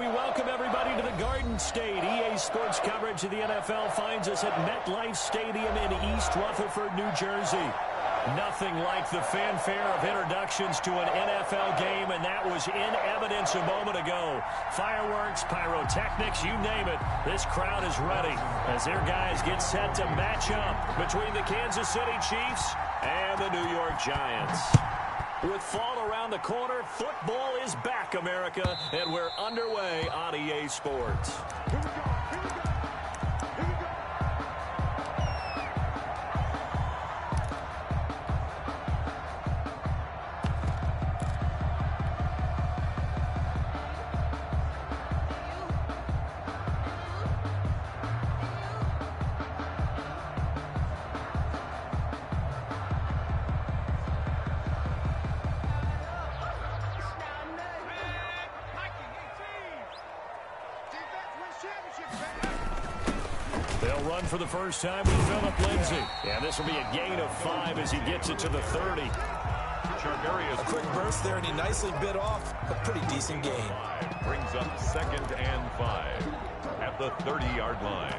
We welcome everybody to the Garden State. EA Sports coverage of the NFL finds us at MetLife Stadium in East Rutherford, New Jersey. Nothing like the fanfare of introductions to an NFL game, and that was in evidence a moment ago. Fireworks, pyrotechnics, you name it. This crowd is ready as their guys get set to match up between the Kansas City Chiefs and the New York Giants. With fall around the corner, football is back, America, and we're underway on EA Sports. They'll run for the first time with Phillip Lindsay. And this will be a gain of 5 as he gets it to the 30. A quick burst there, and he nicely bit off a pretty decent gain. Brings up 2nd and 5 at the 30-yard line.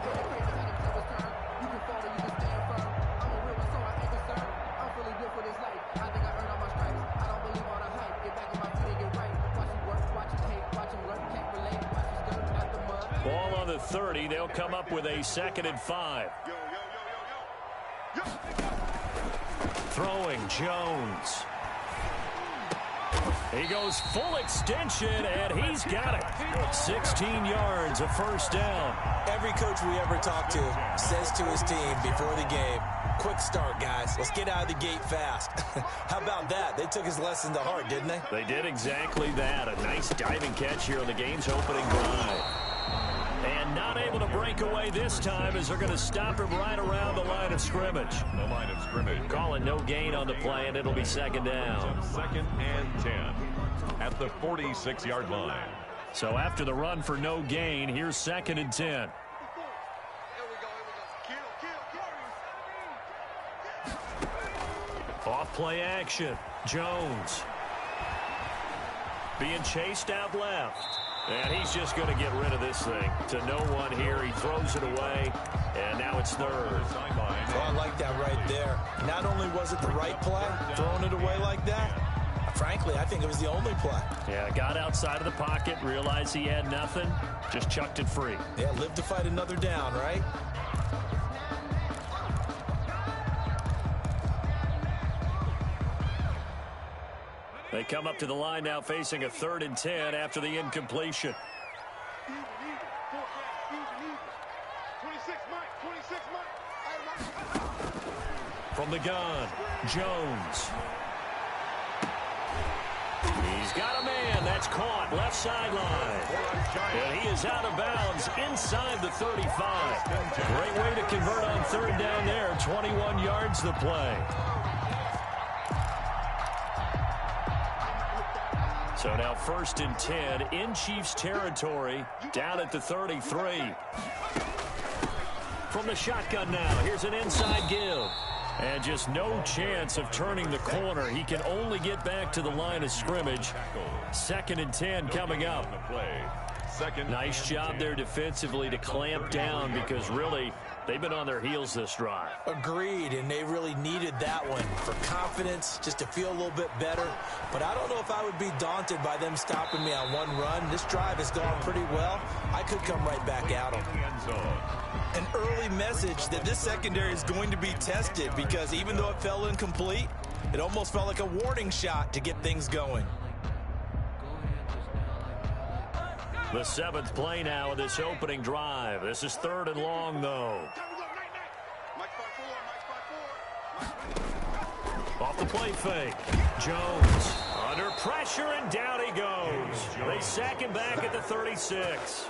Ball on the 30. They'll come up with a 2nd and 5. Throwing Jones. He goes full extension, and he's got it. 16 yards, a first down. Every coach we ever talk to says to his team before the game, quick start, guys. Let's get out of the gate fast. How about that? They took his lesson to heart, didn't they? They did exactly that. A nice diving catch here on the game's opening drive. And not able to break away this time as they're going to stop him right around the line of scrimmage. The line of scrimmage. Calling no gain on the play, and it'll be 2nd down. 2nd and 10 at the 46-yard line. So after the run for no gain, here's 2nd and 10. Off play action. Jones. Being chased out left. And he's just going to get rid of this thing. To no one here. He throws it away. And now it's 3rd. Oh, I like that right there. Not only was it the right play, throwing it away like that, frankly, I think it was the only play. Yeah, got outside of the pocket, realized he had nothing, just chucked it free. Yeah, live to fight another down, right? They come up to the line now facing a 3rd and 10 after the incompletion. From the gun, Jones. He's got a man. That's caught. Left sideline. And he is out of bounds inside the 35. Great way to convert on 3rd down there. 21 yards the play. So now 1st and 10 in Chiefs territory, down at the 33. From the shotgun now, here's an inside give. And just no chance of turning the corner. He can only get back to the line of scrimmage. 2nd and 10 coming up. Nice job there defensively to clamp down because really they've been on their heels this drive. Agreed, and they really needed that one for confidence, just to feel a little bit better. But I don't know if I would be daunted by them stopping me on one run. This drive has gone pretty well. I could come right back at them. An early message that this secondary is going to be tested because even though it fell incomplete, it almost felt like a warning shot to get things going. The 7th play now of this opening drive. This is 3rd and long, though. Off the play fake. Jones under pressure, and down he goes. They sack him back at the 36.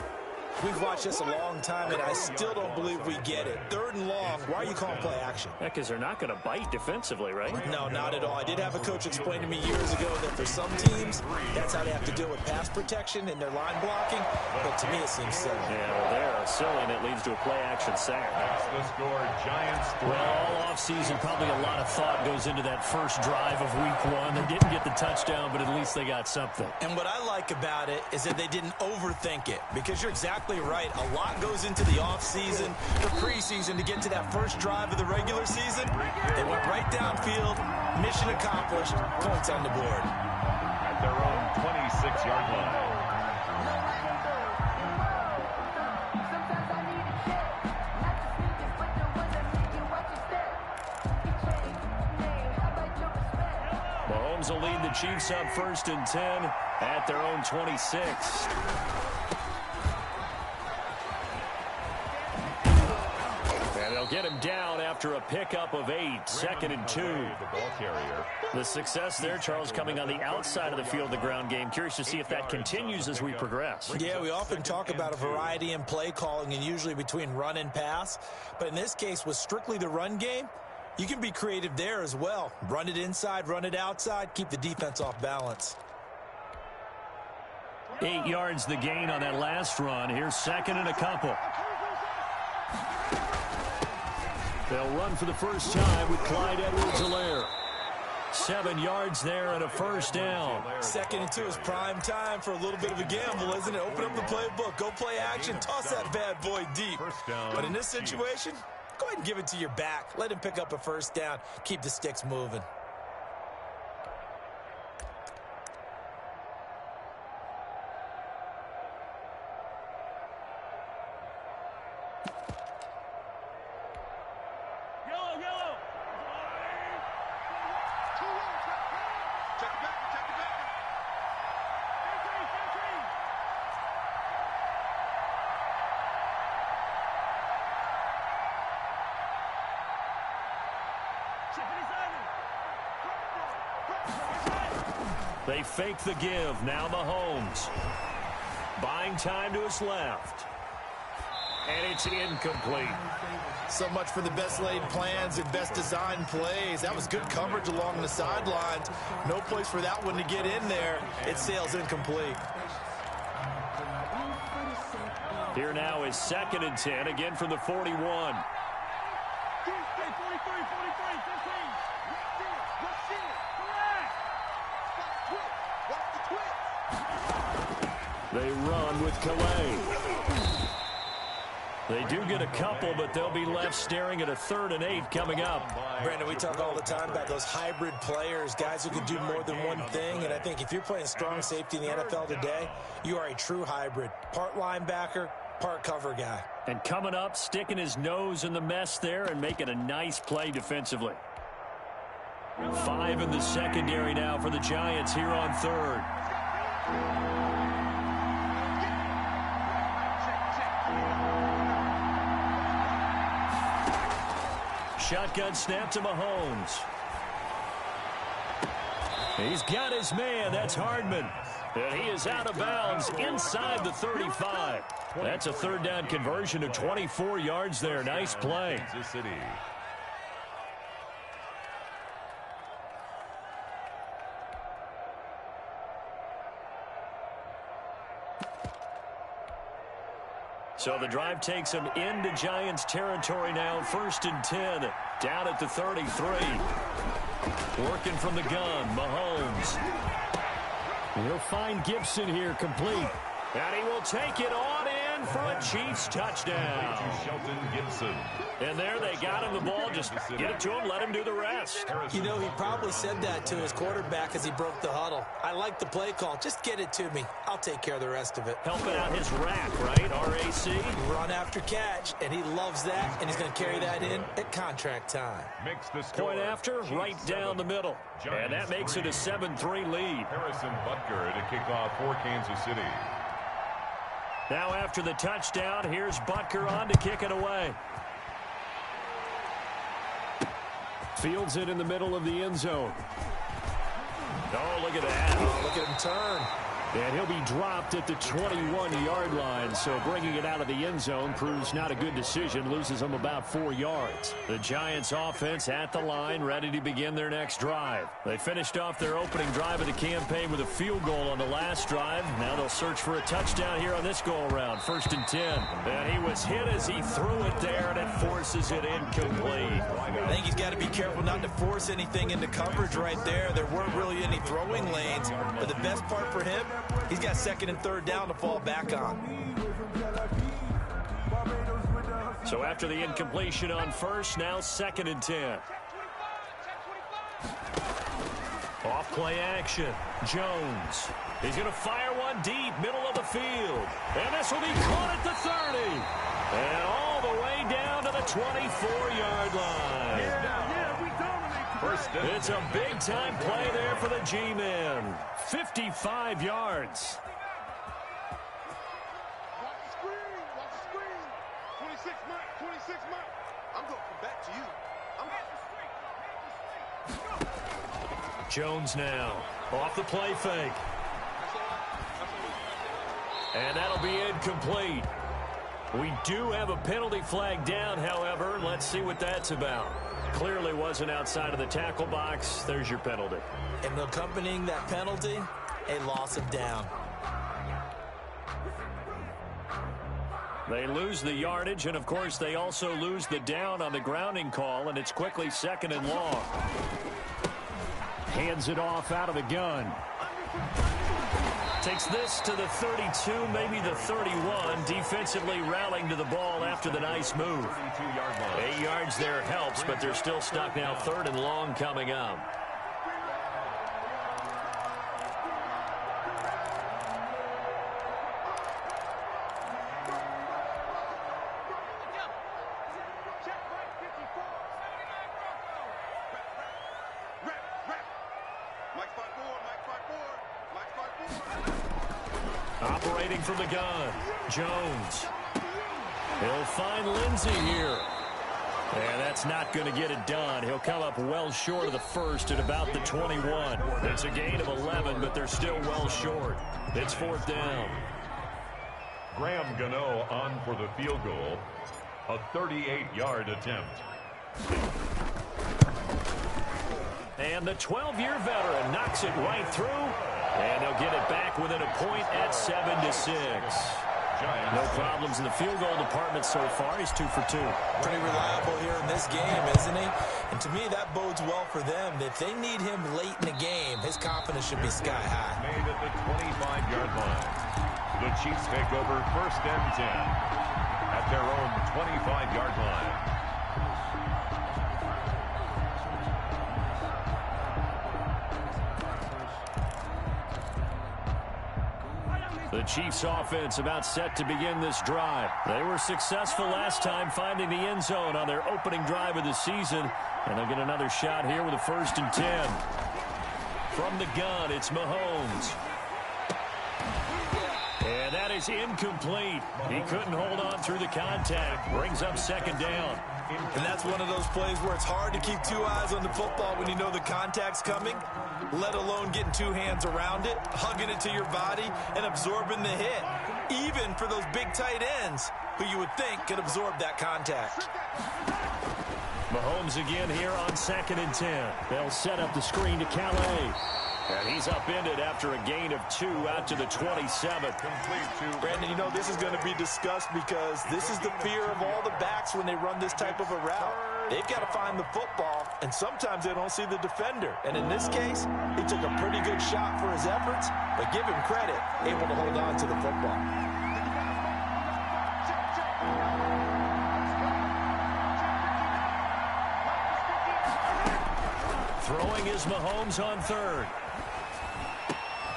We've watched this a long time, and I still don't believe we get it. 3rd and long, why are you calling play action? Because they're not going to bite defensively, right? No, not at all. I did have a coach explain to me years ago that for some teams, that's how they have to deal with pass protection and their line blocking. But to me, it seems silly. Yeah, well, they're silly, and it leads to a play-action sack. That's the score. Giants 3. Well, all offseason, probably a lot of thought goes into that first drive of week 1. They didn't get the touchdown, but at least they got something. And what I like about it is that they didn't overthink it, because you're exactly right. A lot goes into the offseason, the preseason to get to that first drive of the regular season. They went right downfield, mission accomplished, points on the board. At their own 26-yard line. Mahomes will lead the Chiefs up 1st and 10 at their own 26. And they'll get him down after a pickup of 8, 2nd and 2. The ball carrier. The success there, Charles, coming on the outside of the field, the ground game. Curious to see if that continues as we progress. Yeah, we often talk about a variety in play calling and usually between run and pass. But in this case, with strictly the run game, you can be creative there as well. Run it inside, run it outside, keep the defense off balance. 8 yards the gain on that last run. Here's 2nd and a couple. They'll run for the first time with Clyde Edwards-Helaire. 7 yards there and a first down. 2nd and 2 is prime time for a little bit of a gamble, isn't it? Open up the playbook, go play action, toss that bad boy deep. But in this situation, go ahead and give it to your back. Let him pick up a first down. Keep the sticks moving. They fake the give. Now Mahomes. Buying time to his left. And it's incomplete. So much for the best laid plans and best designed plays. That was good coverage along the sidelines. No place for that one to get in there. It sails incomplete. Here now is 2nd and 10, again from the 41. They run with Calais. They do get a couple, but they'll be left staring at a 3rd and 8 coming up. Brandon, we talk all the time about those hybrid players, guys who can do more than one thing. And I think if you're playing strong safety in the NFL today, you are a true hybrid. Part linebacker, part cover guy. And coming up, sticking his nose in the mess there and making a nice play defensively. 5 in the secondary now for the Giants here on 3rd. Shotgun snap to Mahomes. He's got his man. That's Hardman. And he is out of bounds inside the 35. That's a 3rd down conversion of 24 yards there. Nice play. Kansas City. So the drive takes him into Giants territory now. 1st and 10, down at the 33. Working from the gun, Mahomes. He'll find Gibson here, complete. And he will take it on in for a Chiefs touchdown. To Shelton Gibson. And there they got him the ball. Just get it to him, let him do the rest. You know, he probably said that to his quarterback as he broke the huddle. I like the play call. Just get it to me. I'll take care of the rest of it. Helping out his rack, right? R-A-C. Run after catch, and he loves that, and he's going to carry that in at contract time. Makes the score. Point after, right down the middle. And that makes it a 7-3 lead. Harrison Butker to kick off for Kansas City. Now after the touchdown, here's Butker on to kick it away. Fields it in the middle of the end zone. Oh, look at that. Oh, look at him turn. And he'll be dropped at the 21-yard line, so bringing it out of the end zone proves not a good decision, loses him about 4 yards. The Giants offense at the line, ready to begin their next drive. They finished off their opening drive of the campaign with a field goal on the last drive. Now they'll search for a touchdown here on this go-around, 1st and 10. And he was hit as he threw it there, and it forces it incomplete. I think he's got to be careful not to force anything into coverage right there. There weren't really any throwing lanes, but the best part for him, he's got 2nd and 3rd down to fall back on. So after the incompletion on 1st, now 2nd and 10. Off play action. Jones. He's going to fire one deep, middle of the field. And this will be caught at the 30. And all the way down to the 24-yard line. It's a big-time play there for the G-men. 55 yards. Watch the screen. Watch the screen. 26 Mike. I'm going to come back to you. Jones now. Off the play fake. And that'll be incomplete. We do have a penalty flag down, however. Let's see what that's about. Clearly wasn't outside of the tackle box. There's your penalty. And accompanying that penalty, a loss of down. They lose the yardage, and of course they also lose the down on the grounding call, and it's quickly 2nd and long. Hands it off out of the gun. Takes this to the 32, maybe the 31. Defensively rallying to the ball after the nice move. 8 yards there helps, but they're still stuck now. 3rd and long coming up. Operating from the gun, Jones. He'll find Lindsey here. And that's not going to get it done. He'll come up well short of the 1st at about the 21. It's a gain of 11, but they're still well short. It's 4th down. Graham Gano on for the field goal. A 38-yard attempt. And the 12-year veteran knocks it right through. And they'll get it back within a point at 7-6. No problems in the field goal department so far. He's 2 for 2. Pretty reliable here in this game, isn't he? And to me, that bodes well for them. If they need him late in the game, his confidence should be sky high. Made at the 25-yard line. The Chiefs take over 1st and 10 at their own 25-yard line. The Chiefs offense about set to begin this drive. They were successful last time finding the end zone on their opening drive of the season. And they'll get another shot here with a 1st and 10. From the gun, it's Mahomes. And that is incomplete. He couldn't hold on through the contact. Brings up 2nd down. And that's one of those plays where it's hard to keep 2 eyes on the football when you know the contact's coming, let alone getting 2 hands around it, hugging it to your body, and absorbing the hit. Even for those big tight ends who you would think could absorb that contact. Mahomes again here on 2nd and 10. They'll set up the screen to Calais. And he's upended after a gain of 2 out to the 27th. Brandon, you know this is going to be discussed because this is the fear of all the backs when they run this type of a route. They've got to find the football, and sometimes they don't see the defender. And in this case, he took a pretty good shot for his efforts, but give him credit, able to hold on to the football. Throwing is Mahomes on 3rd.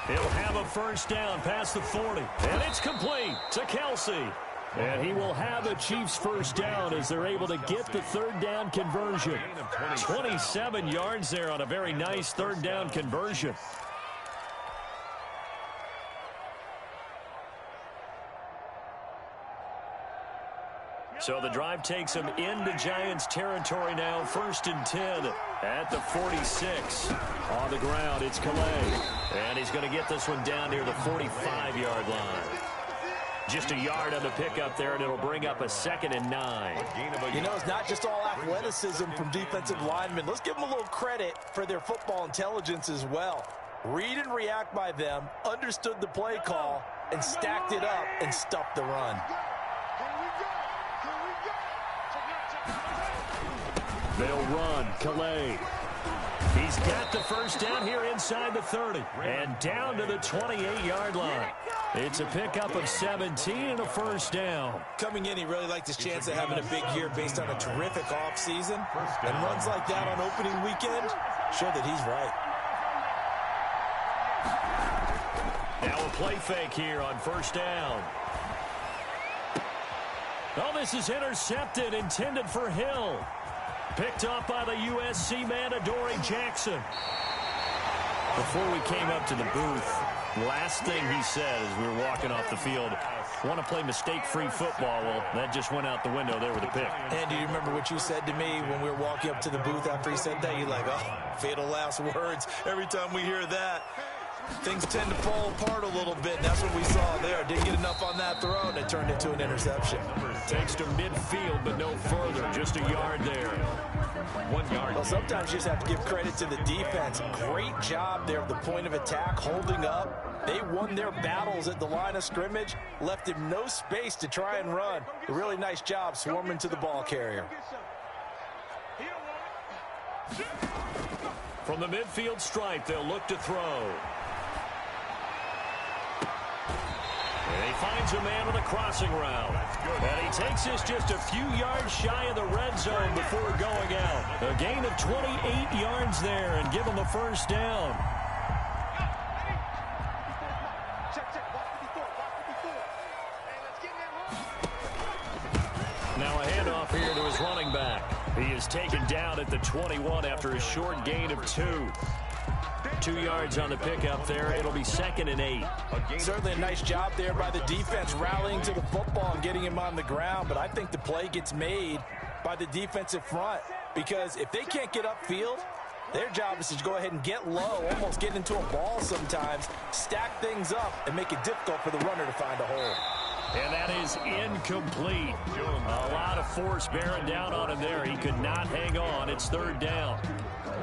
He'll have a 1st down past the 40. And it's complete to Kelsey. And he will have a Chiefs 1st down as they're able to get the 3rd down conversion. 27 yards there on a very nice 3rd down conversion. So the drive takes him into Giants territory now, 1st and 10 at the 46. On the ground, it's Calais. And he's going to get this one down near the 45-yard line. Just a yard on the pickup there, and it'll bring up a 2nd and 9. You know, it's not just all athleticism from defensive linemen. Let's give them a little credit for their football intelligence as well. Read and react by them, understood the play call, and stacked it up and stuffed the run. They'll run. Calais. He's got the first down here inside the 30 and down to the 28-yard line. It's a pickup of 17 and a first down. Coming in, he really liked his chance of having a big year based on a terrific offseason. And runs like that on opening weekend show that he's right. Now a play fake here on first down. Oh, this is intercepted, intended for Hill. Picked up by the USC man, Adoree Jackson. Before we came up to the booth, last thing he said as we were walking off the field, want to play mistake-free football. Well, that just went out the window there with a pick. And do you remember what you said to me when we were walking up to the booth after he said that? You're like, oh, fatal last words. Every time we hear that, things tend to fall apart a little bit, and that's what we saw there. Didn't get enough on that throw, and it turned into an interception. Takes to midfield, but no further. Just a yard there. 1 yard. Well, sometimes you just have to give credit to the defense. Great job there at the point of attack, holding up. They won their battles at the line of scrimmage, left him no space to try and run. A really nice job swarming to the ball carrier. From the midfield stripe, they'll look to throw. And he finds a man on the crossing route. And he takes this just a few yards shy of the red zone before going out. A gain of 28 yards there and give him the first down. Now a handoff here to his running back. He is taken down at the 21 after a short gain of 2. 2 yards on the pickup there. It'll be 2nd and 8. Certainly a nice job there by the defense rallying to the football and getting him on the ground, but I think the play gets made by the defensive front because if they can't get upfield, their job is to go ahead and get low, almost get into a ball sometimes, stack things up, and make it difficult for the runner to find a hole. And that is incomplete. A lot of force bearing down on him there. He could not hang on. It's 3rd down.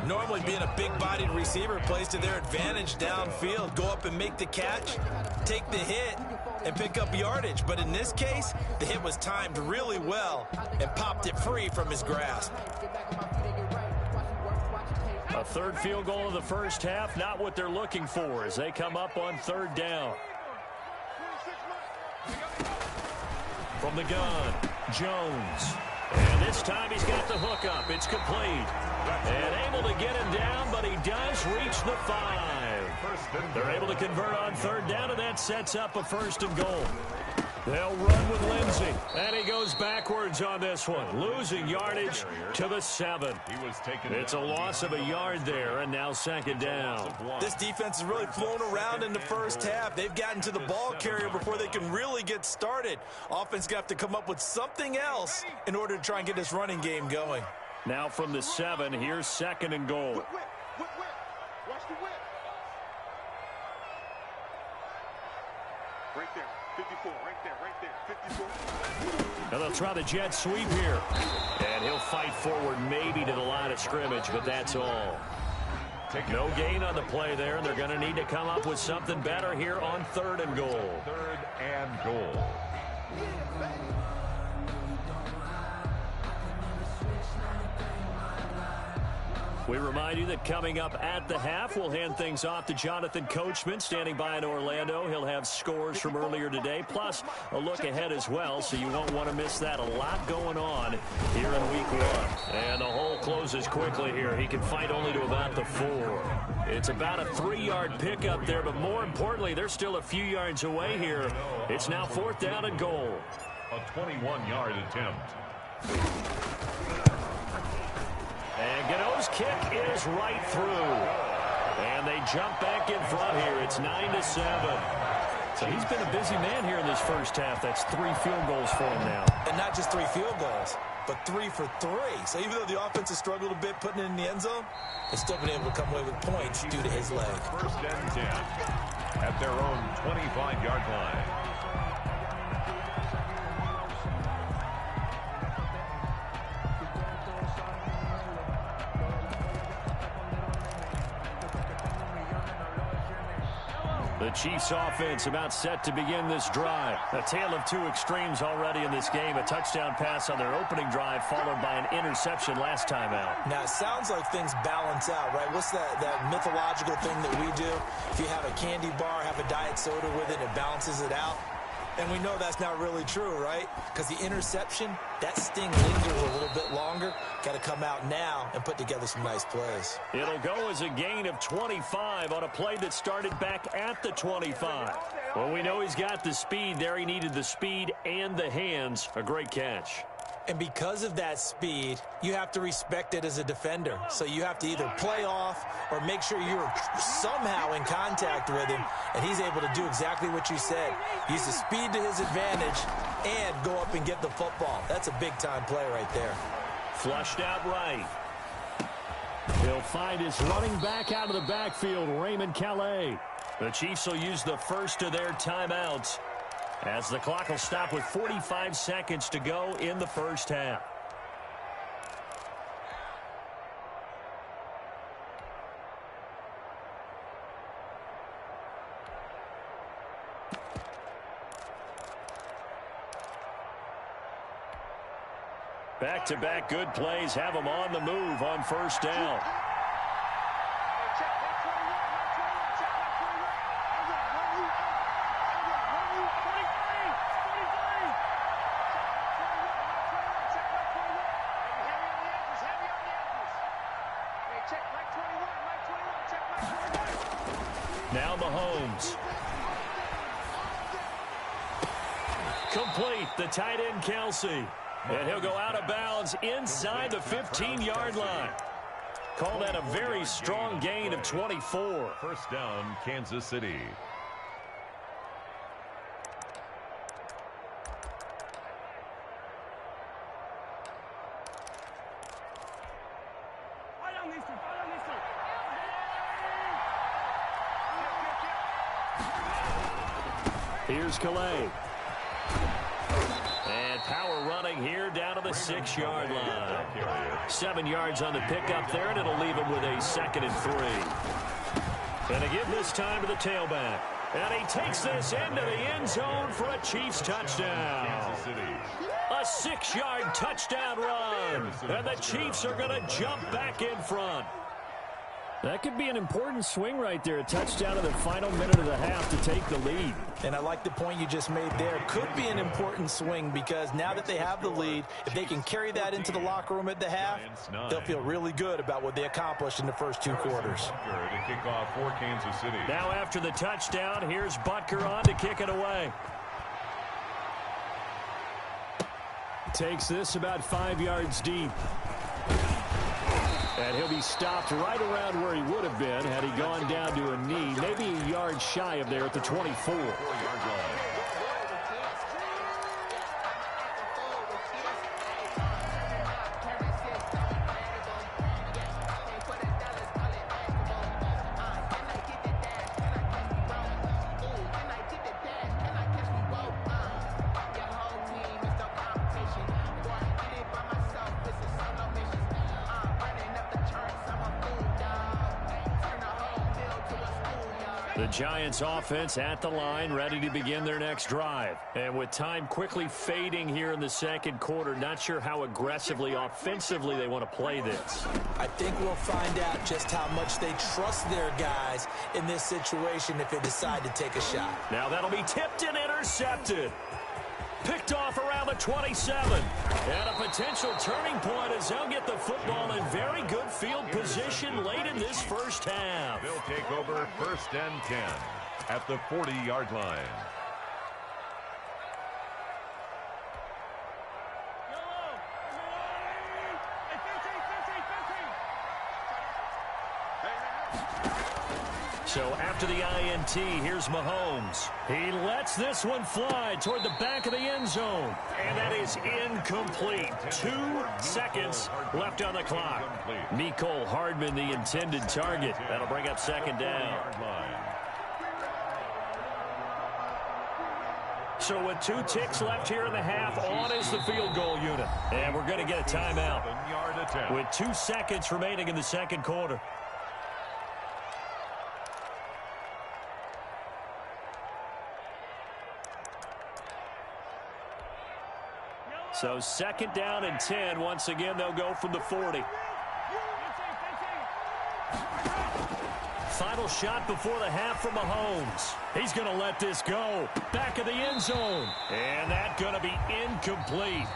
Normally being a big-bodied receiver plays to their advantage downfield. Go up and make the catch, take the hit, and pick up yardage. But in this case, the hit was timed really well and popped it free from his grasp. A 3rd field goal of the first half, not what they're looking for as they come up on 3rd down. From the gun, Jones. And this time he's got the hook up. It's complete. And able to get him down, but he does reach the 5. They're able to convert on 3rd down, and that sets up a 1st and goal. They'll run with Lindsey. And he goes backwards on this one, losing yardage to the 7. It's a loss of a yard there, and now 2nd down. This defense has really flown around in the first half. They've gotten to the ball carrier before they can really get started. Offense going to have to come up with something else in order to try and get this running game going. Now from the 7, here's 2nd and goal. Watch the whip. Right there, 54, right there, 54. Now they'll try the jet sweep here. And he'll fight forward maybe to the line of scrimmage, but that's all. No gain on the play there, and they're going to need to come up with something better here on 3rd and goal. 3rd and goal. We remind you that coming up at the half, we'll hand things off to Jonathan Coachman, standing by in Orlando. He'll have scores from earlier today, plus a look ahead as well, so you won't want to miss that. A lot going on here in week 1. And the hole closes quickly here. He can fight only to about the 4. It's about a 3-yard pickup there, but more importantly, they're still a few yards away here. It's now 4th down and goal. A 21-yard attempt. And Gano's kick is right through. And they jump back in front here. It's 9-7. So he's been a busy man here in this first half. That's 3 field goals for him now. And not just 3 field goals, but 3 for 3. So even though the offense has struggled a bit putting it in the end zone, they've still been able to come away with points due to his leg. First and 10 at their own 25-yard line. The Chiefs offense about set to begin this drive. A tale of 2 extremes already in this game. A touchdown pass on their opening drive followed by an interception last time out. Now, it sounds like things balance out, right? What's that mythological thing that we do? If you have a candy bar, have a diet soda with it, it balances it out. And we know that's not really true, right? Because the interception, that sting lingers a little bit longer. Got to come out now and put together some nice plays. It'll go as a gain of 25 on a play that started back at the 25. Well, we know he's got the speed there. He needed the speed and the hands. A great catch. And because of that speed, you have to respect it as a defender. So you have to either play off or make sure you're somehow in contact with him, and he's able to do exactly what you said. Use the speed to his advantage and go up and get the football. That's a big-time play right there. Flushed out right. He'll find his running back out of the backfield, Raymond Calais. The Chiefs will use the first of their timeouts, as the clock will stop with 45 seconds to go in the first half. Back-to-back good plays have them on the move on first down. Now Mahomes. Complete, the tight end Kelsey. And he'll go out of bounds inside the 15-yard line. Call that a very strong gain of 24. First down, Kansas City. Here's Calais. And power running here down to the 6-yard line. 7 yards on the pickup there, and it'll leave him with a 2nd and 3. And again this time to the tailback. And he takes this into the end zone for a Chiefs touchdown. Kansas City. A 6-yard touchdown run. And the Chiefs are going to jump back in front. That could be an important swing right there. A touchdown in the final minute of the half to take the lead. And I like the point you just made there. Could be an important swing because now that they have the lead, if they can carry that into the locker room at the half, they'll feel really good about what they accomplished in the first 2 quarters. To kick off for Kansas City. Now after the touchdown, here's Butker on to kick it away. Takes this about 5 yards deep. And he'll be stopped right around where he would have been had he gone down to a knee, maybe a yard shy of there at the 24. 4-yard line. The Giants offense at the line, ready to begin their next drive. And with time quickly fading here in the second quarter, not sure how aggressively, offensively they want to play this. I think we'll find out just how much they trust their guys in this situation if they decide to take a shot. Now that'll be tipped and intercepted. Picked off around the 27. And a potential turning point as they'll get the football in very good field position late in this first half. They'll take over first and 10 at the 40-yard line. So after the INT, here's Mahomes. He lets this one fly toward the back of the end zone. And that is incomplete. 2 seconds left on the clock. Mecole Hardman, the intended target. That'll bring up second down. So with 2 ticks left here in the half, on is the field goal unit. And we're going to get a timeout with 2 seconds remaining in the second quarter. So second down and 10. Once again, they'll go from the 40. Final shot before the half from Mahomes. He's going to let this go. Back of the end zone. And that's going to be incomplete.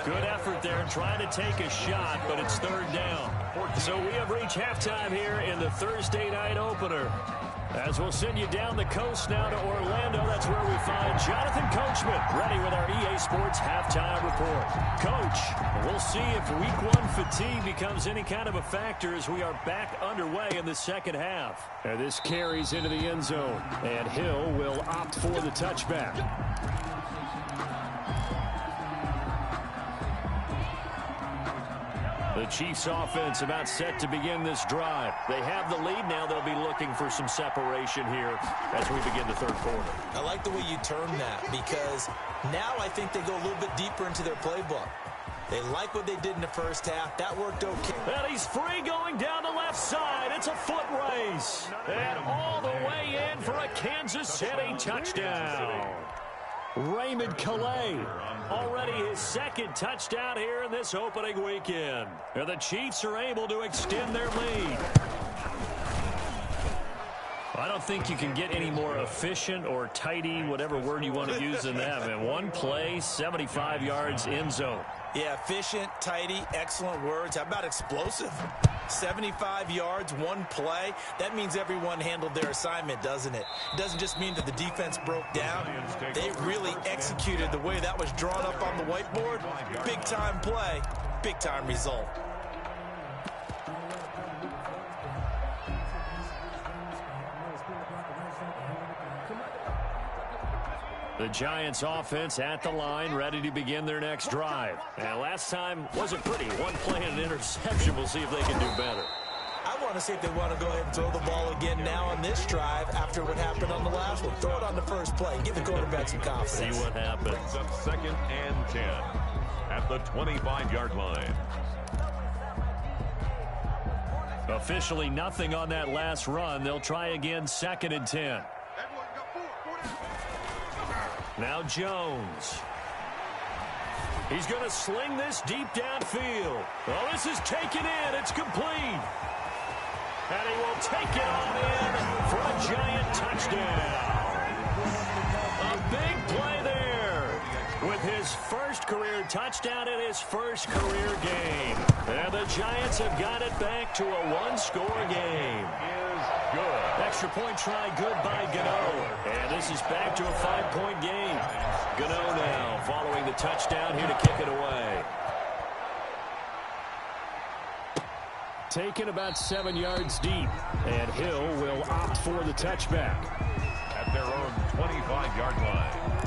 Good effort there trying to take a shot, but it's third down. So we have reached halftime here in the Thursday night opener. As we'll send you down the coast now to Orlando, that's where we find Jonathan Coachman ready with our EA Sports halftime report. Coach, we'll see if week 1 fatigue becomes any kind of a factor as we are back underway in the second half. And this carries into the end zone, and Hill will opt for the touchback. The Chiefs offense about set to begin this drive. They have the lead now. They'll be looking for some separation here as we begin the third quarter. I like the way you term that because now I think they go a little bit deeper into their playbook. They like what they did in the first half. That worked okay. And he's free going down the left side. It's a foot race. And all the way in for a Kansas City touchdown. Raymond Calais, already his second touchdown here in this opening weekend. And the Chiefs are able to extend their lead. I don't think you can get any more efficient or tidy, whatever word you want to use in that. Man, one play, 75 yards end zone. Yeah, efficient, tidy, excellent words. How about explosive? 75 yards, one play. That means everyone handled their assignment, doesn't it? It doesn't just mean that the defense broke down. They really executed the way that was drawn up on the whiteboard. Big-time play, big-time result. The Giants offense at the line, ready to begin their next drive. And last time wasn't pretty. One play and an interception. We'll see if they can do better. I want to see if they want to go ahead and throw the ball again now on this drive after what happened on the last one. Throw it on the first play. Give the quarterback some confidence. See what happens. Brings up second and 10 at the 25-yard line. Officially nothing on that last run. They'll try again second and 10. Now Jones. He's going to sling this deep downfield. Oh, this is taken in. It's complete. And he will take it on in for a giant touchdown. A big play there with his first career touchdown in his first career game. And the Giants have got it back to a one-score game. Good. Extra point try good by Gano. And this is back to a 5-point game. Gano now following the touchdown here to kick it away. Taken about 7 yards deep. And Hill will opt for the touchback. At their own 25-yard line.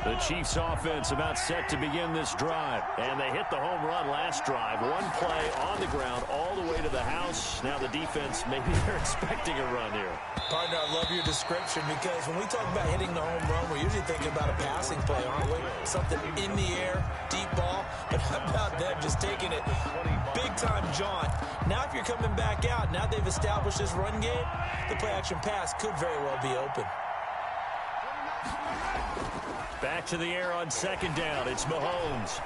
The Chiefs offense about set to begin this drive. And they hit the home run last drive. One play on the ground all the way to the house. Now the defense, maybe they're expecting a run here. Partner, I love your description because when we talk about hitting the home run, we're usually thinking about a passing play, aren't we? Something in the air, deep ball. But how about them just taking it big-time jaunt? Now if you're coming back out, now they've established this run game, the play-action pass could very well be open. Back to the air on second down. It's Mahomes.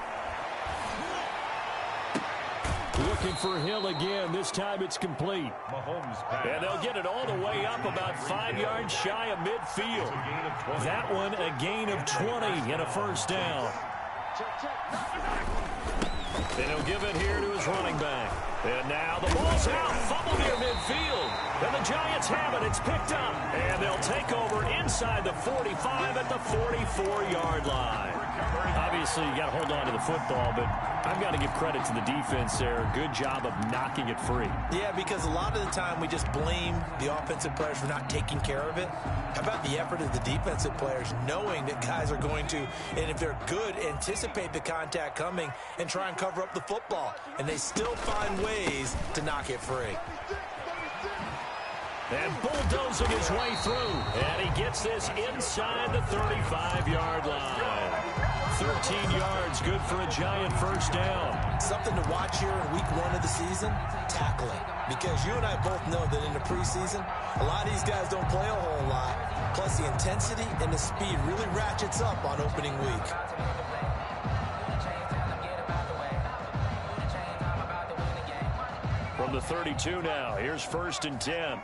Looking for Hill again. This time it's complete. Mahomes pass. And they'll get it all the way up about 5 yards shy of midfield. That one a gain of 20 and a first down. And he'll give it here to his running back. And now the ball's out. Fumble near midfield. And the Giants have it. It's picked up. And they'll take over inside the 45 at the 44-yard line. Obviously, you got to hold on to the football, but I've got to give credit to the defense there. Good job of knocking it free. Yeah, because a lot of the time we just blame the offensive players for not taking care of it. How about the effort of the defensive players knowing that guys are going to, and if they're good, anticipate the contact coming and try and cover up the football. And they still find ways to knock it free. And bulldozing his way through. And he gets this inside the 35-yard line. 13 yards, good for a Giant first down. Something to watch here in week 1 of the season, tackling. Because you and I both know that in the preseason, a lot of these guys don't play a whole lot. Plus the intensity and the speed really ratchets up on opening week. From the 32 now, here's 1st and 10.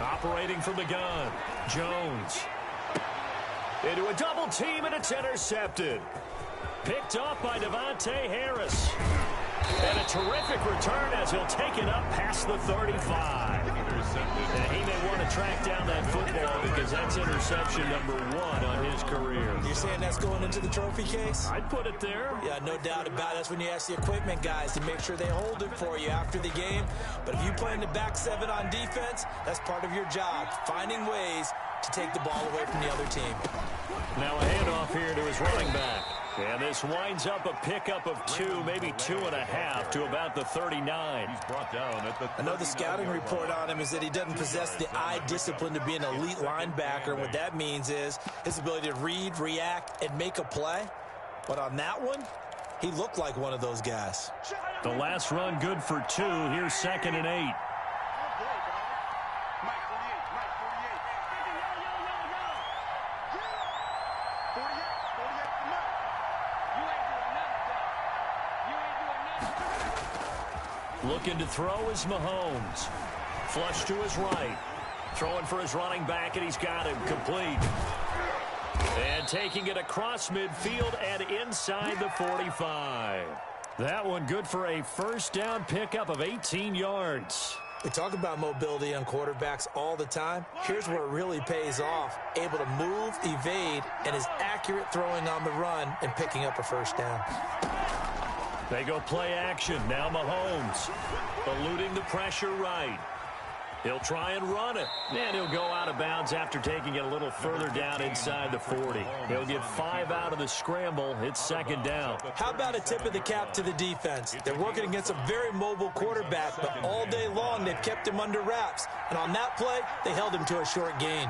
Operating from the gun, Jones. Into a double team, and it's intercepted. Picked off by Devontae Harris. And a terrific return as he'll take it up past the 35. And he may want to track down that football because that's interception number 1 on his career. You're saying that's going into the trophy case? I'd put it there. Yeah, no doubt about it. That's when you ask the equipment guys to make sure they hold it for you after the game. But if you play in the back 7 on defense, that's part of your job, finding ways to take the ball away from the other team. Now a handoff here to his running back. And this winds up a pickup of 2, maybe 2.5 to about the 39. He's brought down at the Another scouting report on him is that he doesn't possess the eye discipline to be an elite linebacker. What that means is his ability to read, react, and make a play. But on that one, he looked like one of those guys. The last run good for 2. Here's 2nd and 8. Looking to throw is Mahomes. Flush to his right. Throwing for his running back, and he's got him complete. And taking it across midfield and inside the 45. That one good for a first down pickup of 18 yards. We talk about mobility on quarterbacks all the time. Here's where it really pays off. Able to move, evade, and is accurate throwing on the run and picking up a first down. They go play action. Now Mahomes eluding the pressure right. He'll try and run it. And he'll go out of bounds after taking it a little further down inside the 40. He'll get 5 out of the scramble. It's 2nd down. How about a tip of the cap to the defense? They're working against a very mobile quarterback, but all day long they've kept him under wraps. And on that play, they held him to a short gain.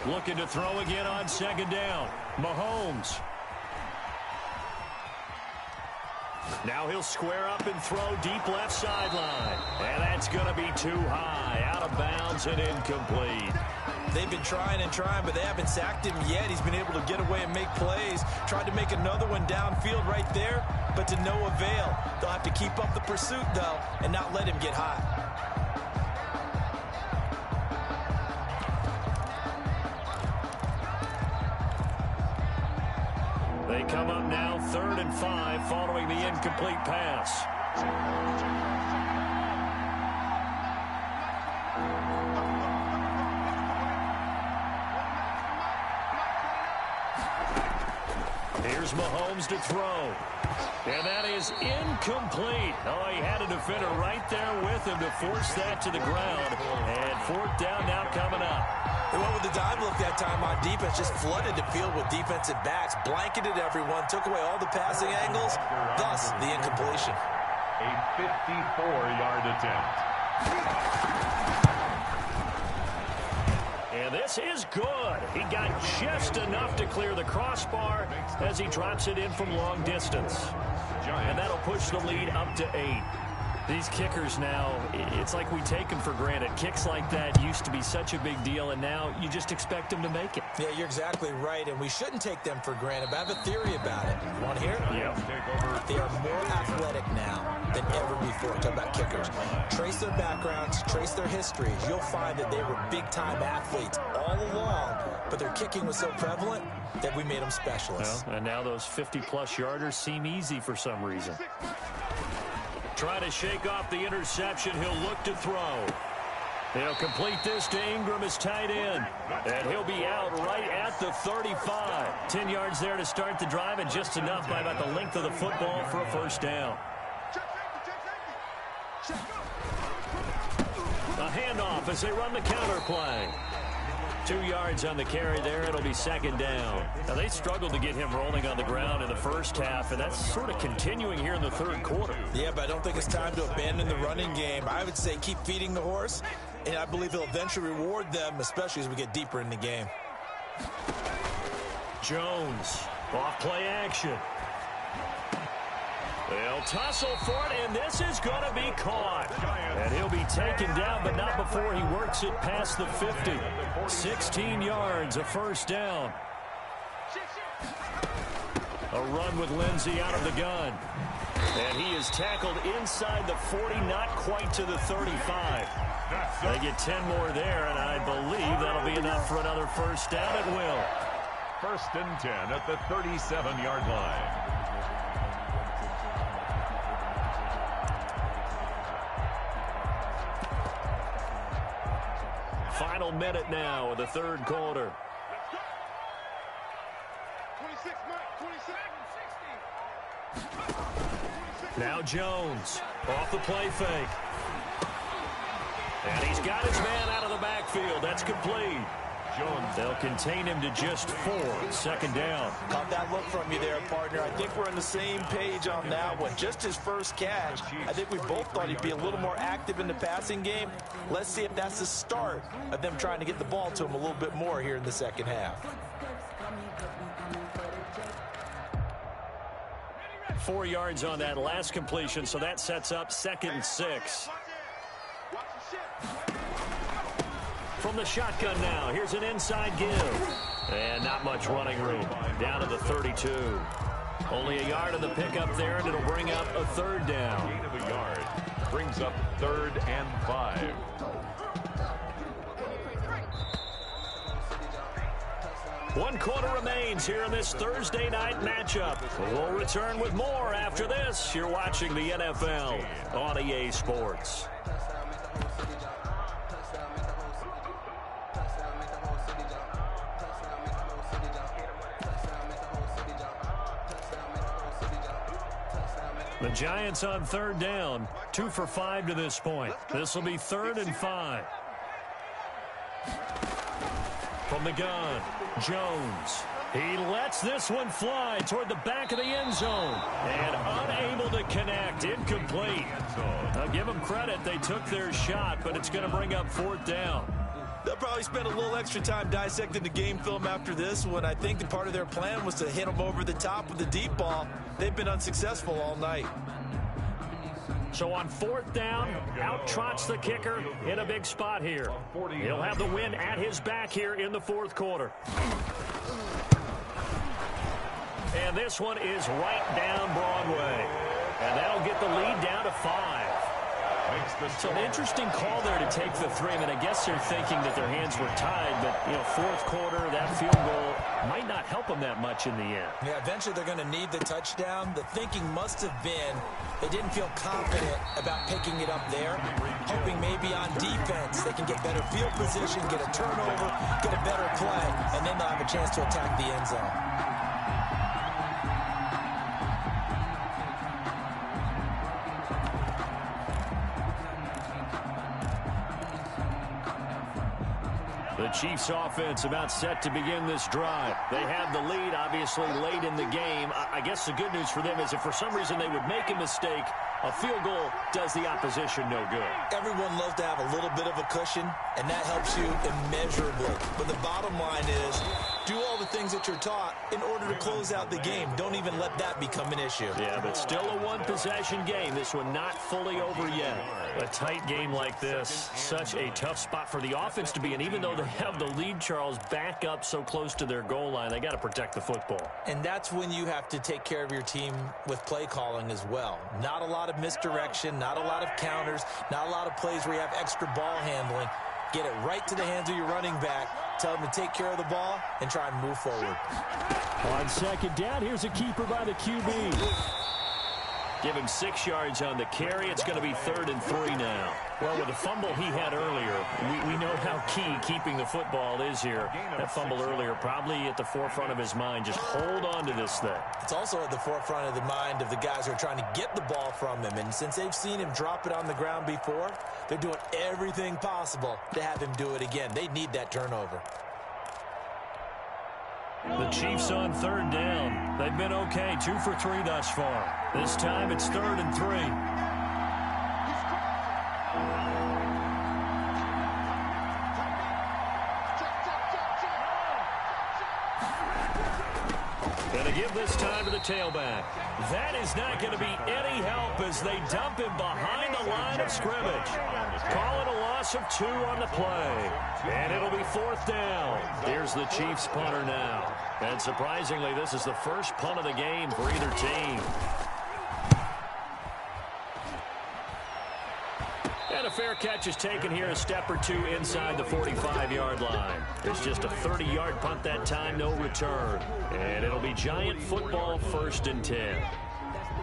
Looking to throw again on 2nd down. Mahomes. Now he'll square up and throw deep left sideline. And that's going to be too high. Out of bounds and incomplete. They've been trying and trying, but they haven't sacked him yet. He's been able to get away and make plays. Tried to make another one downfield right there, but to no avail. They'll have to keep up the pursuit, though, and not let him get hot. They come up now 3rd and 5 following the incomplete pass. Here's Mahomes to throw. And that is incomplete. Oh, he had a defender right there with him to force that to the ground. And 4th down now coming up. They went with the dime look that time on defense, just flooded the field with defensive backs, blanketed everyone, took away all the passing angles, thus the incompletion. A 54-yard attempt. And this is good. He got just enough to clear the crossbar as he drops it in from long distance. And that'll push the lead up to 8. These kickers now, it's like we take them for granted. Kicks like that used to be such a big deal, and now you just expect them to make it. Yeah, you're exactly right, and we shouldn't take them for granted, but I have a theory about it. You want to hear it? Yeah. They are more athletic now than ever before. Talk about kickers. Trace their backgrounds, trace their histories. You'll find that they were big-time athletes all along, but their kicking was so prevalent that we made them specialists. Well, and now those 50-plus yarders seem easy for some reason. Try to shake off the interception. He'll look to throw. He'll complete this to Ingram, his tight end. And he'll be out right at the 35. 10 yards there to start the drive, and just enough by about the length of the football for a first down. A handoff as they run the counter play. 2 yards on the carry there. It'll be second down. Now, they struggled to get him rolling on the ground in the first half, and that's sort of continuing here in the third quarter. Yeah, but I don't think it's time to abandon the running game. I would say keep feeding the horse, and I believe he'll eventually reward them, especially as we get deeper in the game. Jones, off play action. They'll tussle for it, and this is going to be caught. And he'll be taken down, but not before he works it past the 50. 16 yards, a first down. A run with Lindsey out of the gun. And he is tackled inside the 40, not quite to the 35. They get 10 more there, and I believe that'll be enough for another first down at will. First and 10 at the 37-yard line. Final minute now of the third quarter. 26, Mike, 26. Now Jones off the play fake. And he's got his man out of the backfield. That's complete. Jones, they'll contain him to just 4. Second down. Caught that look from you there, partner. I think we're on the same page on that one. Just his first catch. I think we both thought he'd be a little more active in the passing game. Let's see if that's the start of them trying to get the ball to him a little bit more here in the second half. 4 yards on that last completion, so that sets up 2nd and 6. From the shotgun now, here's an inside give. And not much running room. Down to the 32. Only a yard of the pickup there, and it'll bring up a third down. Gain of a yard. Brings up 3rd and 5. One quarter remains here in this Thursday night matchup. We'll return with more after this. You're watching the NFL on EA Sports. The Giants on third down, 2 for 5 to this point. This will be 3rd and 5. From the gun, Jones. He lets this one fly toward the back of the end zone. And unable to connect, incomplete. I'll give them credit, they took their shot, but it's going to bring up 4th down. They'll probably spend a little extra time dissecting the game film after this one. I think that part of their plan was to hit them over the top with the deep ball. They've been unsuccessful all night. So on 4th down, out trots the kicker in a big spot here. He'll have the win at his back here in the 4th quarter. And this one is right down Broadway. And that'll get the lead down to 5. So an interesting call there to take the 3. I mean, I guess they're thinking that their hands were tied, but, 4th quarter, that field goal might not help them that much in the end. Yeah, eventually they're going to need the touchdown. The thinking must have been they didn't feel confident about picking it up there, hoping maybe on defense they can get better field position, get a turnover, get a better play, and then they'll have a chance to attack the end zone. The Chiefs offense about set to begin this drive. They have the lead, obviously, late in the game. I guess the good news for them is if for some reason they would make a mistake, A field goal does the opposition no good. Everyone loves to have a little bit of a cushion, and that helps you immeasurably. But the bottom line is, do all the things that you're taught in order to close out the game. Don't even let that become an issue. Yeah, but still a one-possession game. This one not fully over yet. A tight game like this, such a tough spot for the offense to be in. Even though they have the lead, Charles, back up so close to their goal line, they got to protect the football. And that's when you have to take care of your team with play calling as well. Not a lot of misdirection, not a lot of counters, not a lot of plays where you have extra ball handling. Get it right to the hands of your running back. Tell them to take care of the ball and try and move forward. On second down, here's a keeper by the QB. Give him 6 yards on the carry. It's going to be 3rd and 3 now. Well, with the fumble he had earlier, we know how key keeping the football is here. That fumble earlier probably at the forefront of his mind. Just hold on to this thing. It's also at the forefront of the mind of the guys who are trying to get the ball from him. And since they've seen him drop it on the ground before, they're doing everything possible to have him do it again. They need that turnover. The Chiefs on 3rd down. They've been okay, 2 for 3 thus far. This time it's 3rd and 3. Going to give this time to the tailback. That is not going to be any help as they dump him behind the line of scrimmage. Call it a loss of 2 on the play. And it'll be 4th down. Here's the Chiefs punter now. And surprisingly, this is the first punt of the game for either team. And a fair catch is taken here, a step or 2 inside the 45-yard line. It's just a 30-yard punt that time, no return. And it'll be Giant football, 1st and 10.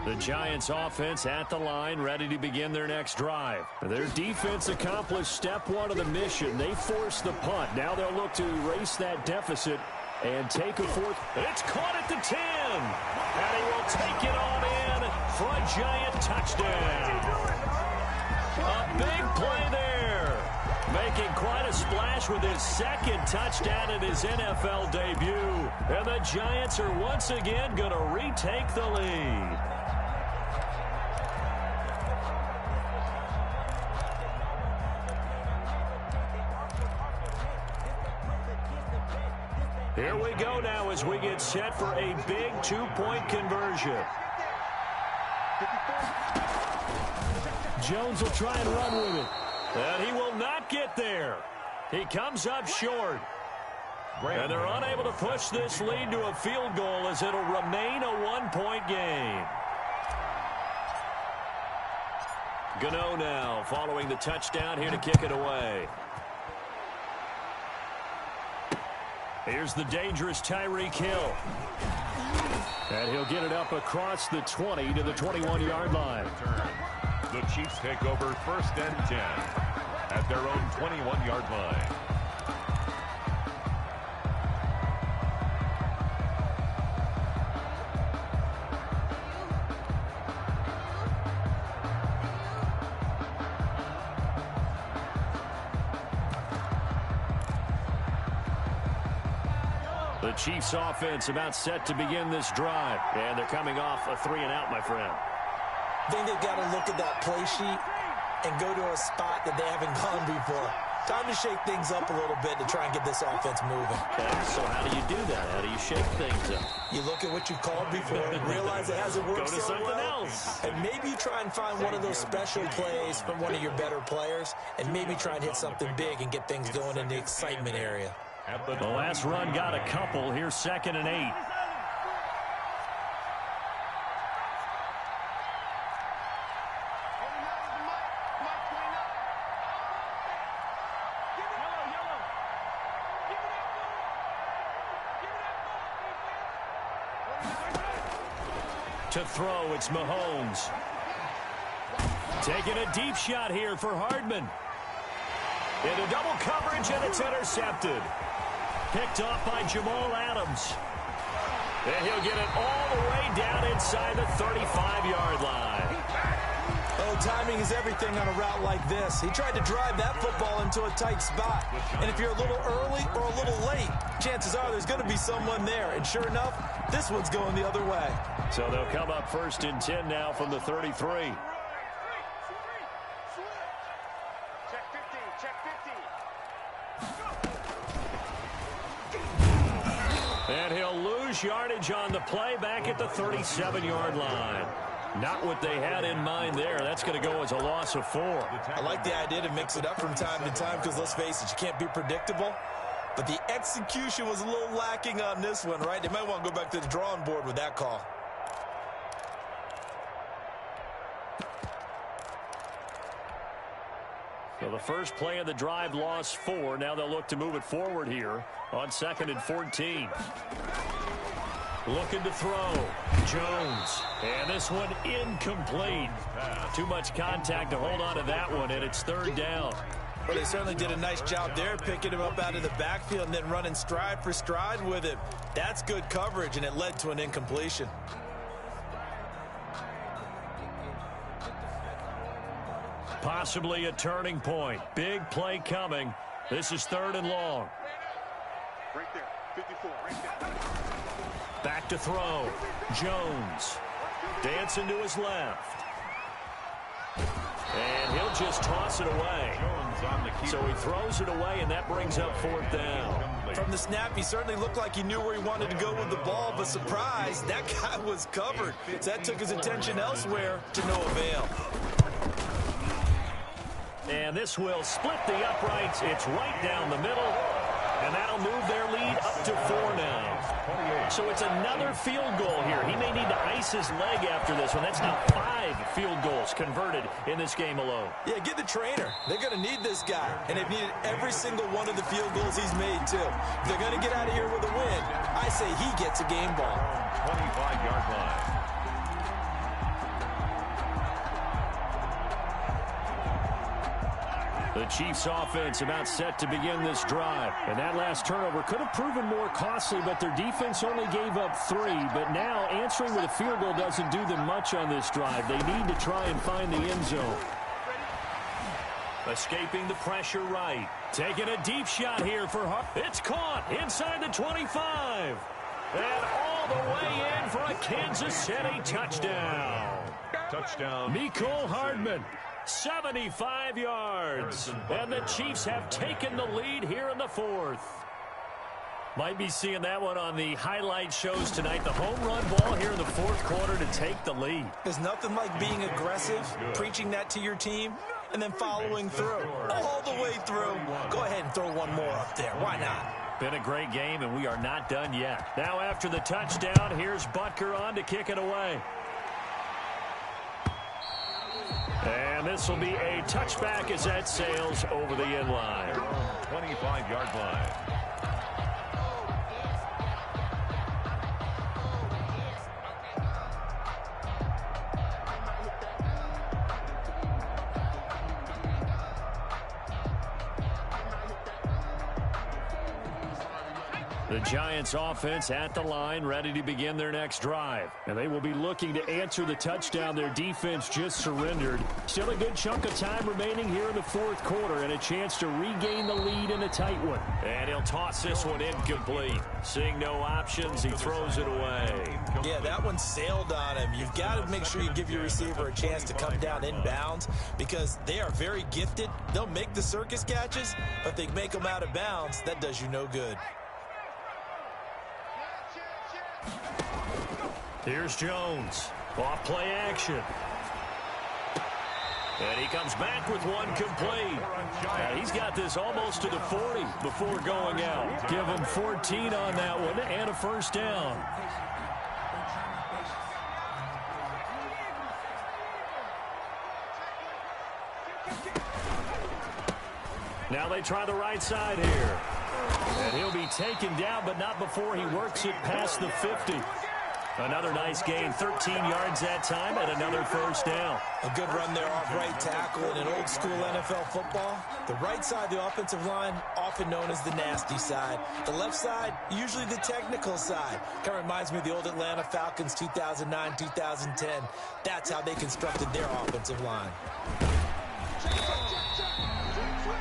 The Giants offense at the line, ready to begin their next drive. Their defense accomplished step 1 of the mission. They forced the punt. Now they'll look to erase that deficit and take a 4th. It's caught at the 10. And he will take it on in for a Giant touchdown. A big play there. Making quite a splash with his 2nd touchdown in his NFL debut. And the Giants are once again going to retake the lead. Here we go now as we get set for a big 2-point conversion. Jones will try and run with it. And he will not get there. He comes up short. And they're unable to push this lead to a field goal as it'll remain a 1-point game. Gano now following the touchdown here to kick it away. Here's the dangerous Tyreek Hill. And he'll get it up across the 20 to the 21-yard line. The Chiefs take over 1st and 10 at their own 21-yard line. The Chiefs offense about set to begin this drive. And thee coming off a 3-and-out, my friend. I think they've got to look at that play sheet and go to a spot that they haven't gone before. Time to shake things up a little bit to try and get this offense moving. Okay, so how do you do that? How do you shake things up? You look at what you called before and realize it hasn't worked Go to so something well. else. And maybe try and find one of those special plays from one of your better players and maybe try and hit something big and get things going in the excitement area. The last run got a couple. Here's 2nd and 8. To throw, it's Mahomes. Taking a deep shot here for Hardman. Into double coverage, and it's intercepted. Picked off by Jamal Adams. And he'll get it all the way down inside the 35-yard line. Oh, timing is everything on a route like this. He tried to drive that football into a tight spot. And if you're a little early or a little late, chances are there's going to be someone there. And sure enough, this one's going the other way. So they'll come up 1st and 10 now from the 33. Check 15. Check 15. And he'll lose yardage on the play back at the 37-yard line. Not what they had in mind there. That's going to go as a loss of 4. I like the idea to mix it up from time to time because, let's face it, you can't be predictable. But the execution was a little lacking on this one, right? They might want to go back to the drawing board with that call. So the first play of the drive lost 4. Now they'll look to move it forward here on 2nd and 14. Looking to throw. Jones. And this one incomplete. Too much contact to hold on to that one, and it's 3rd down. Well, they certainly did a nice job there, picking him up out of the backfield and then running stride for stride with him. That's good coverage, and it led to an incompletion. Possibly a turning point. Big play coming. This is 3rd and long. Right there. 54. Right there. Back to throw. Jones. Dancing to his left. And he'll just toss it away. So he throws it away, and that brings up 4th down. From the snap, he certainly looked like he knew where he wanted to go with the ball, but surprise, that guy was covered. So that took his attention elsewhere to no avail. And this will split the uprights. It's right down the middle. And that'll move their lead up to 4 now. So it's another field goal here. He may need to ice his leg after this one. That's now 5 field goals converted in this game alone. Yeah, get the trainer. They're going to need this guy. And they've needed every single one of the field goals he's made, too. If they're going to get out of here with a win, I say he gets a game ball. 25-yard line. The Chiefs offense about set to begin this drive. And that last turnover could have proven more costly, but their defense only gave up 3. But now answering with a field goal doesn't do them much on this drive. They need to try and find the end zone. Escaping the pressure right. Taking a deep shot here for Hart. It's caught inside the 25. And all the way in for a Kansas City touchdown. Touchdown. Mecole Hardman. 75 yards. And the Chiefs have taken the lead here in the 4th. Might be seeing that one on the highlight shows tonight. The home run ball here in the 4th quarter to take the lead. There's nothing like being aggressive, preaching that to your team, and then following through. All the way through. Go ahead and throw one more up there. Why not? Been a great game, and we are not done yet. Now after the touchdown, here's Butker on to kick it away. And this will be a touchback as that sails over the end line. 25-yard line. The Giants offense at the line, ready to begin their next drive. And they will be looking to answer the touchdown their defense just surrendered. Still a good chunk of time remaining here in the 4th quarter and a chance to regain the lead in a tight one. And he'll toss this one incomplete. Seeing no options, he throws it away. Yeah, that one sailed on him. You've got to make sure you give your receiver a chance to come down inbounds because they are very gifted. They'll make the circus catches, but if they make them out of bounds, that does you no good. Here's Jones. Off play action. And he comes back with one complete. And he's got this almost to the 40 before going out. Give him 14 on that one and a 1st down. Now they try the right side here. And he'll be taken down, but not before he works it past the 50. Another nice gain, 13 yards that time, and another 1st down. A good run there off right tackle in an old-school NFL football. The right side of the offensive line, often known as the nasty side. The left side, usually the technical side. Kind of reminds me of the old Atlanta Falcons 2009-2010. That's how they constructed their offensive line.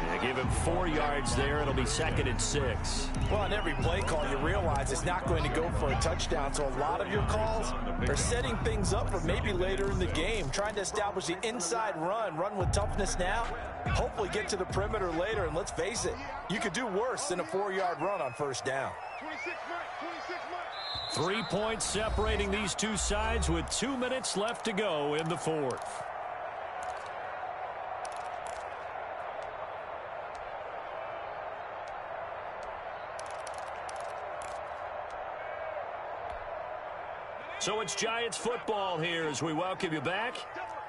Yeah, give him 4 yards there. It'll be 2nd and 6. Well, on every play call, you realize it's not going to go for a touchdown. So a lot of your calls are setting things up for maybe later in the game, trying to establish the inside run with toughness now, Hopefully get to the perimeter later, and let's face it, you could do worse than a 4-yard run on first down. 3 points separating these two sides with 2 minutes left to go in the fourth. So it's Giants football here as we welcome you back.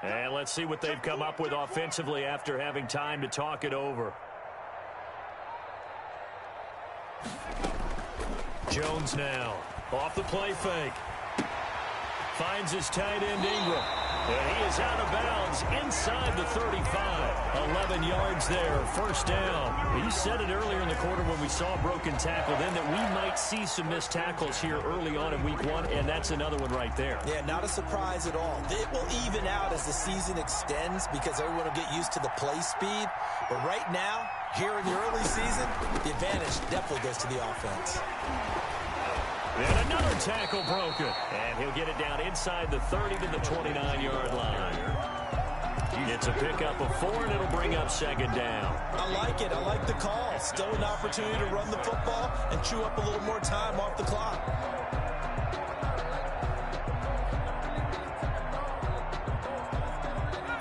And let's see what they've come up with offensively after having time to talk it over. Jones now off the play fake. Finds his tight end Ingram. And he is out of bounds inside the 35. 11 yards there, first down. You said it earlier in the quarter when we saw a broken tackle then that we might see some missed tackles here early on in week one, and that's another one right there. Yeah, not a surprise at all. It will even out as the season extends because everyone will get used to the play speed. But right now, here in the early season, the advantage definitely goes to the offense. And another tackle broken. And he'll get it down inside the 30 to the 29-yard line. It's a pickup of 4, and it'll bring up second down. I like it. I like the call. Still an opportunity to run the football and chew up a little more time off the clock.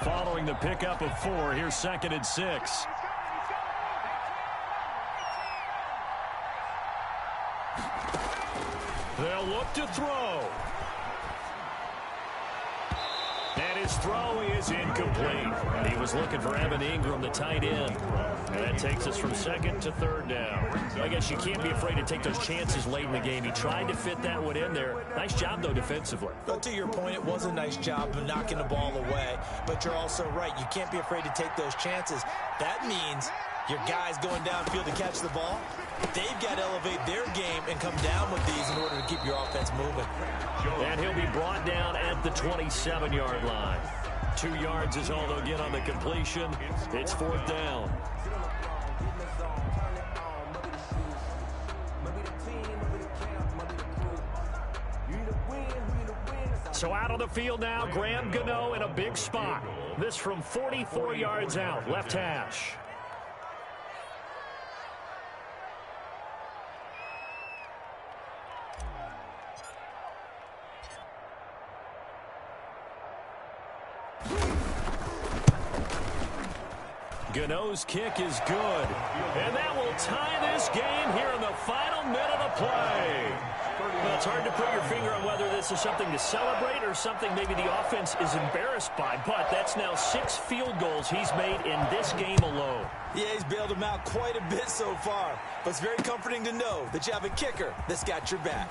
Following the pickup of 4, here's 2nd and 6. They'll look to throw. And his throw is incomplete. He was looking for Evan Ingram, the tight end. And that takes us from 2nd to 3rd down. I guess you can't be afraid to take those chances late in the game. He tried to fit that one in there. Nice job, though, defensively. Well, to your point, it was a nice job of knocking the ball away. But you're also right. You can't be afraid to take those chances. That means your guys going downfield to catch the ball, they've got to elevate their game and come down with these in order to keep your offense moving. And he'll be brought down at the 27-yard line. 2 yards is all they'll get on the completion. It's 4th down. So out on the field now, Graham Gano in a big spot. This from 44 yards out, left hash. Gano's kick is good. And that will tie this game here in the final minute of play. Well, it's hard to put your finger on whether this is something to celebrate or something maybe the offense is embarrassed by. But that's now 6 field goals he's made in this game alone. Yeah, he's bailed him out quite a bit so far. But it's very comforting to know that you have a kicker that's got your back.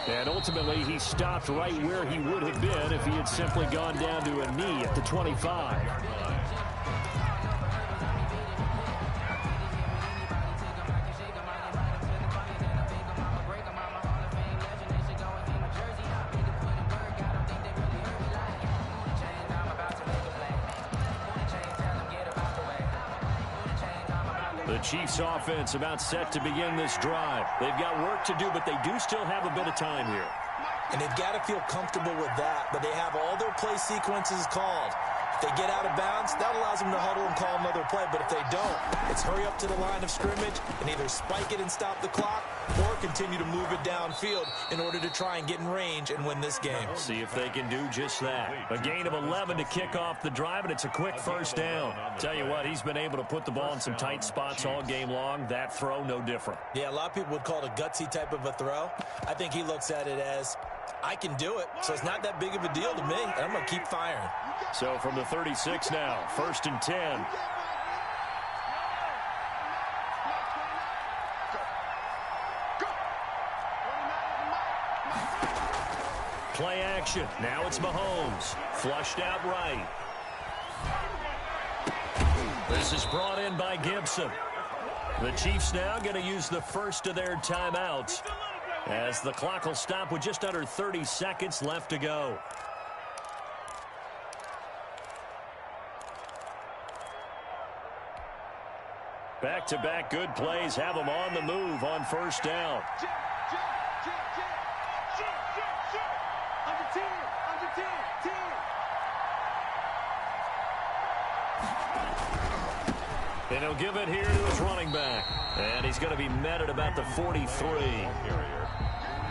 And ultimately, he stopped right where he would have been if he had simply gone down to a knee at the 25. The Chiefs offense about set to begin this drive. They've got work to do, but they do still have a bit of time here. And they've got to feel comfortable with that, but they have all their play sequences called. If they get out of bounds, that allows them to huddle and call another play. But if they don't, it's hurry up to the line of scrimmage and either spike it and stop the clock or continue to move it downfield in order to try and get in range and win this game. See if they can do just that. A gain of 11 to kick off the drive, and it's a quick first down. Tell you what, he's been able to put the ball in some tight spots all game long. That throw, no different. Yeah, a lot of people would call it a gutsy type of a throw. I think he looks at it as, I can do it, so it's not that big of a deal to me, and I'm going to keep firing. So from the 36 now, 1st and 10. Play action. Now it's Mahomes. Flushed out right. This is brought in by Gibson. The Chiefs now going to use the first of their timeouts as the clock will stop with just under 30 seconds left to go. Back-to-back good plays have them on the move on first down. And he'll give it here to his running back. And he's going to be met at about the 43.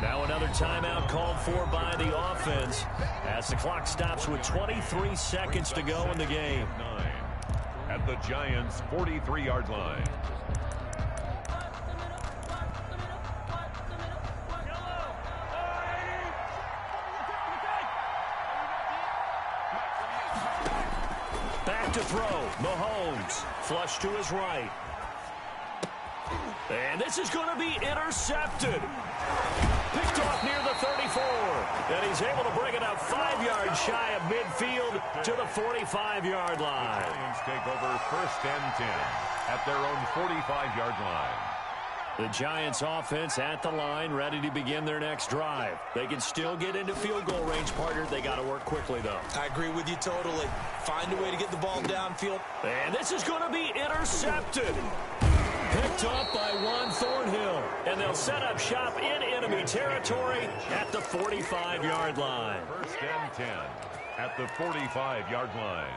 Now another timeout called for by the offense as the clock stops with 23 seconds to go in the game. At the Giants' 43-yard line. Back to throw. Mahomes. Flush to his right. And this is going to be intercepted. Picked off near the 34. And he's able to bring it up 5 yards shy of midfield to the 45-yard line. The Giants take over first and 10 at their own 45-yard line. The Giants offense at the line, ready to begin their next drive. They can still get into field goal range, partner. They got to work quickly, though. I agree with you totally. Find a way to get the ball downfield. And this is going to be intercepted. Picked up by Juan Thornhill. And they'll set up shop in enemy territory at the 45-yard line. First and 10 at the 45-yard line.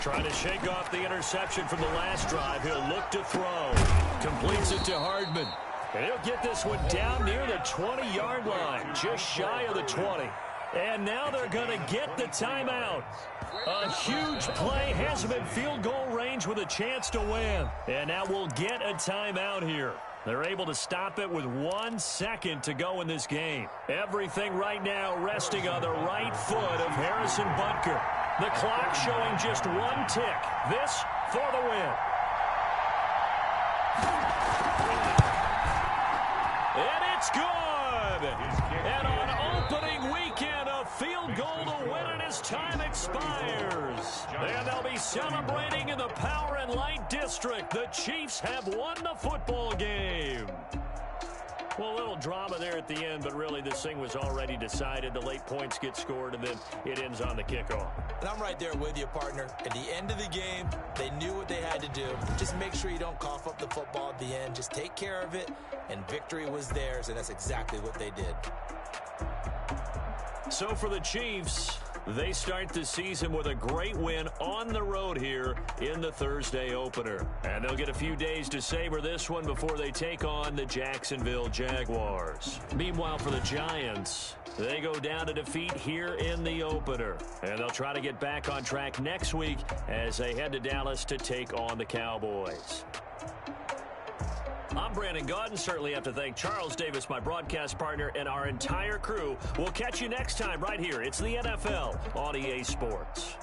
Trying to shake off the interception from the last drive. He'll look to throw. Completes it to Hardman. And he'll get this one down near the 20-yard line, just shy of the 20. And now they're going to get the timeout. A huge play has him in field goal range with a chance to win. And now we'll get a timeout here. They're able to stop it with 1 second to go in this game. Everything right now resting on the right foot of Harrison Butker. The clock showing just 1 tick. This for the win. And it's good. And on opening weekend, a field goal to win it as time expires. And they'll be celebrating in the Power and Light District. The Chiefs have won the football game. Well, a little drama there at the end, but really this thing was already decided. The late points get scored, and then it ends on the kickoff. And I'm right there with you, partner. At the end of the game, they knew what they had to do. Just make sure you don't cough up the football at the end. Just take care of it, and victory was theirs, and that's exactly what they did. So for the Chiefs, they start the season with a great win on the road here in the Thursday opener. And they'll get a few days to savor this one before they take on the Jacksonville Jaguars. Meanwhile, for the Giants, they go down to defeat here in the opener. And they'll try to get back on track next week as they head to Dallas to take on the Cowboys. I'm Brandon Gaudin. Certainly have to thank Charles Davis, my broadcast partner, and our entire crew. We'll catch you next time right here. It's the NFL on EA Sports.